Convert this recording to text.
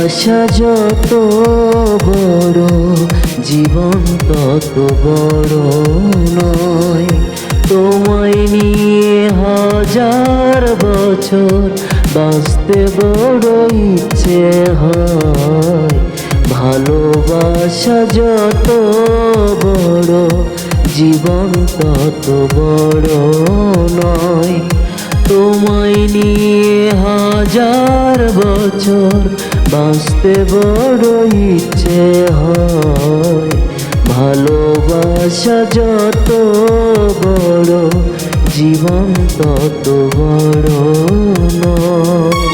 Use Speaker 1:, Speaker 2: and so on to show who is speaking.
Speaker 1: ভালোবাসা যত বড় জীবন তত বড় নয়। তোমায় নিয়ে হাজার বছর বাঁচতে বড় ইচ্ছে হয়। ভালোবাসা যত বড় জীবন তত বড় নয়। তোমায় নিয়ে হাজার বছর বাঁচতে বড় ইচ্ছে হয়। ভালোবাসা যত বড় জীবন তত বড় নয়।